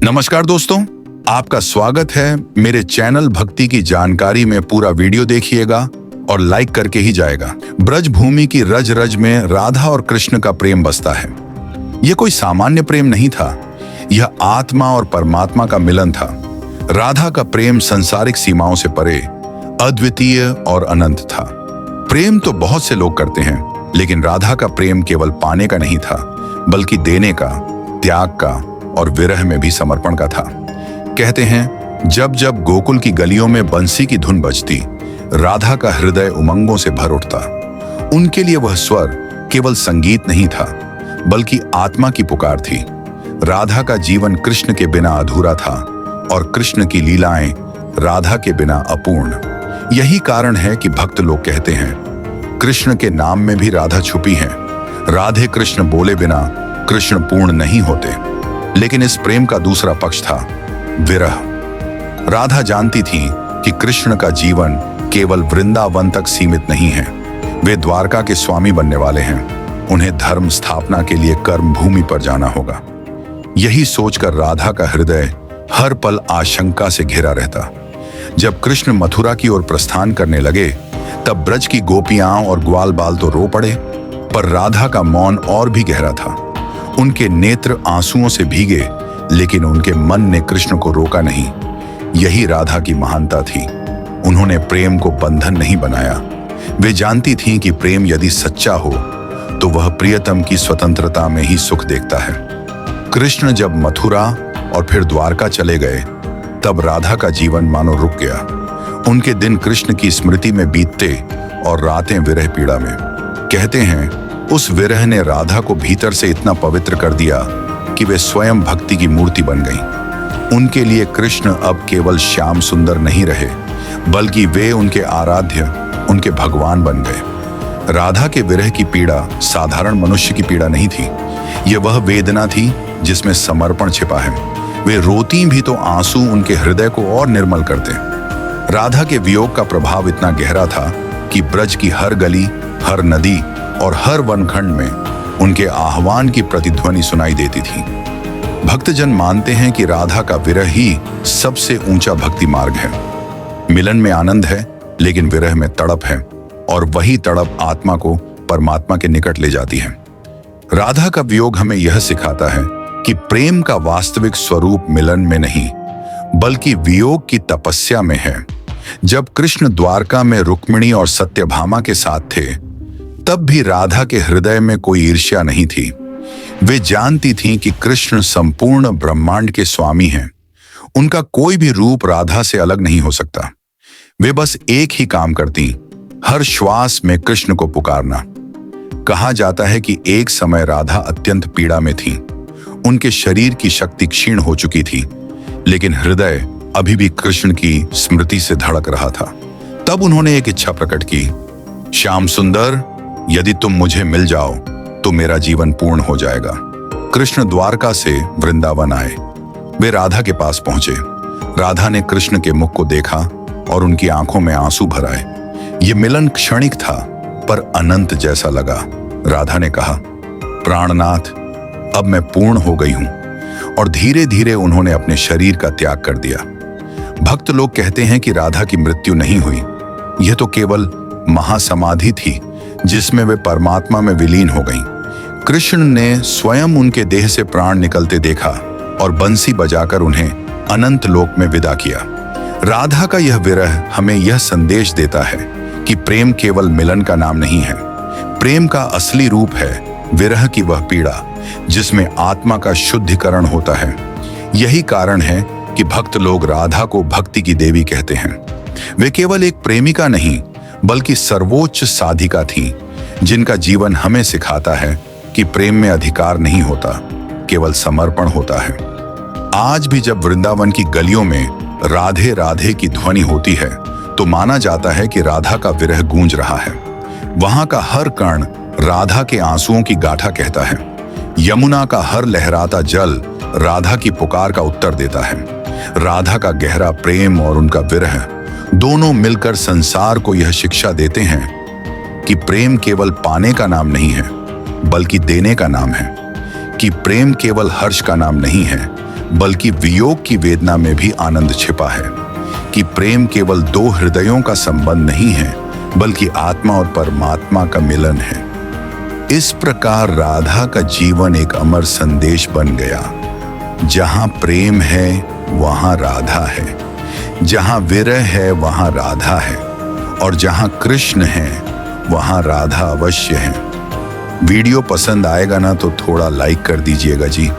नमस्कार दोस्तों, आपका स्वागत है मेरे चैनल भक्ति की जानकारी में। पूरा वीडियो देखिएगा और लाइक करके ही जाएगा। ब्रज भूमि की रज रज में राधा और कृष्ण का प्रेम बसता है। यह कोई सामान्य प्रेम नहीं था, यह आत्मा और परमात्मा का मिलन था। राधा का प्रेम सांसारिक सीमाओं से परे, अद्वितीय और अनंत था। प्रेम तो बहुत से लोग करते हैं, लेकिन राधा का प्रेम केवल पाने का नहीं था, बल्कि देने का, त्याग का और विरह में भी समर्पण का था। कहते हैं, जब जब गोकुल की गलियों में बंसी की धुन बजती, राधा का हृदय उमंगों से भर उठता। उनके लिए वह स्वर केवल संगीत नहीं था, बल्कि आत्मा की पुकार थी। राधा का जीवन कृष्ण के बिना अधूरा था और कृष्ण की लीलाएं राधा के बिना अपूर्ण। यही कारण है कि भक्त लोग कहते हैं, कृष्ण के नाम में भी राधा छुपी है। राधे कृष्ण बोले बिना कृष्ण पूर्ण नहीं होते। लेकिन इस प्रेम का दूसरा पक्ष था विरह। राधा जानती थी कि कृष्ण का जीवन केवल वृंदावन तक सीमित नहीं है। वे द्वारका के स्वामी बनने वाले हैं। उन्हें धर्म स्थापना के लिए कर्म भूमि पर जाना होगा। यही सोचकर राधा का हृदय हर पल आशंका से घिरा रहता। जब कृष्ण मथुरा की ओर प्रस्थान करने लगे, तब ब्रज की गोपियां और ग्वाल बाल तो रो पड़े, पर राधा का मौन और भी गहरा था। उनके नेत्र आंसुओं से भीगे, लेकिन उनके मन ने कृष्ण को रोका नहीं। यही राधा की महानता थी। उन्होंने प्रेम को बंधन नहीं बनाया। वे जानती थीं कि प्रेम यदि सच्चा हो तो वह प्रियतम की स्वतंत्रता में ही सुख देखता है। कृष्ण जब मथुरा और फिर द्वारका चले गए, तब राधा का जीवन मानो रुक गया। उनके दिन कृष्ण की स्मृति में बीतते और रातें विरह पीड़ा में। कहते हैं, उस विरह ने राधा को भीतर से इतना पवित्र कर दिया कि वे स्वयं भक्ति की मूर्ति बन गईं। उनके लिए कृष्ण अब केवल श्याम सुंदर नहीं रहे, बल्कि वे उनके आराध्य, उनके भगवान बन गए। राधा के विरह की पीड़ा साधारण मनुष्य की पीड़ा नहीं थी। यह वह वेदना थी जिसमें समर्पण छिपा है। वे रोती भी तो आंसू उनके हृदय को और निर्मल करते। राधा के वियोग का प्रभाव इतना गहरा था कि ब्रज की हर गली, हर नदी और हर वनखंड में उनके आह्वान की प्रतिध्वनि सुनाई देती थी। भक्तजन मानते हैं कि राधा का विरह ही सबसे ऊंचा भक्ति मार्ग है। मिलन में आनंद है, लेकिन विरह में तड़प है, और वही तड़प आत्मा को परमात्मा के निकट ले जाती है। राधा का वियोग हमें यह सिखाता है कि प्रेम का वास्तविक स्वरूप मिलन में नहीं, बल्कि वियोग की तपस्या में है। जब कृष्ण द्वारका में रुक्मिणी और सत्यभामा के साथ थे, तब भी राधा के हृदय में कोई ईर्ष्या नहीं थी। वे जानती थीं कि कृष्ण संपूर्ण ब्रह्मांड के स्वामी हैं। उनका कोई भी रूप राधा से अलग नहीं हो सकता। वे बस एक ही काम करती, हर श्वास में कृष्ण को पुकारना। कहा जाता है कि एक समय राधा अत्यंत पीड़ा में थी। उनके शरीर की शक्ति क्षीण हो चुकी थी, लेकिन हृदय अभी भी कृष्ण की स्मृति से धड़क रहा था। तब उन्होंने एक इच्छा प्रकट की, श्याम सुंदर, यदि तुम मुझे मिल जाओ तो मेरा जीवन पूर्ण हो जाएगा। कृष्ण द्वारका से वृंदावन आए। वे राधा के पास पहुंचे। राधा ने कृष्ण के मुख को देखा और उनकी आंखों में आंसू भर आए। ये मिलन क्षणिक था, पर अनंत जैसा लगा। राधा ने कहा, प्राणनाथ, अब मैं पूर्ण हो गई हूं। और धीरे धीरे उन्होंने अपने शरीर का त्याग कर दिया। भक्त लोग कहते हैं कि राधा की मृत्यु नहीं हुई। यह तो केवल महासमाधि थी, जिसमें वे परमात्मा में विलीन हो गईं। कृष्ण ने स्वयं उनके देह से प्राण निकलते देखा और बंसी बजाकर उन्हें अनंत लोक में विदा किया। राधा का यह विरह हमें यह संदेश देता है कि प्रेम केवल मिलन का नाम नहीं है। प्रेम का असली रूप है विरह की वह पीड़ा, जिसमें आत्मा का शुद्धिकरण होता है। यही कारण है कि भक्त लोग राधा को भक्ति की देवी कहते हैं। वे केवल एक प्रेमिका नहीं, बल्कि सर्वोच्च साधिका थी, जिनका जीवन हमें सिखाता है कि प्रेम में अधिकार नहीं होता, केवल समर्पण होता है। आज भी जब वृंदावन की गलियों में राधे राधे की ध्वनि होती है, तो माना जाता है कि राधा का विरह गूंज रहा है। वहां का हर कण राधा के आंसुओं की गाथा कहता है। यमुना का हर लहराता जल राधा की पुकार का उत्तर देता है। राधा का गहरा प्रेम और उनका विरह दोनों मिलकर संसार को यह शिक्षा देते हैं कि प्रेम केवल पाने का नाम नहीं है, बल्कि देने का नाम है। कि प्रेम केवल हर्ष का नाम नहीं है, बल्कि वियोग की वेदना में भी आनंद छिपा है, कि प्रेम केवल दो हृदयों का संबंध नहीं है, बल्कि आत्मा और परमात्मा का मिलन है। इस प्रकार राधा का जीवन एक अमर संदेश बन गया। जहां प्रेम है वहां राधा है, जहां विरह है वहां राधा है, और जहां कृष्ण है वहां राधा अवश्य है। वीडियो पसंद आएगा ना तो थोड़ा लाइक कर दीजिएगा जी।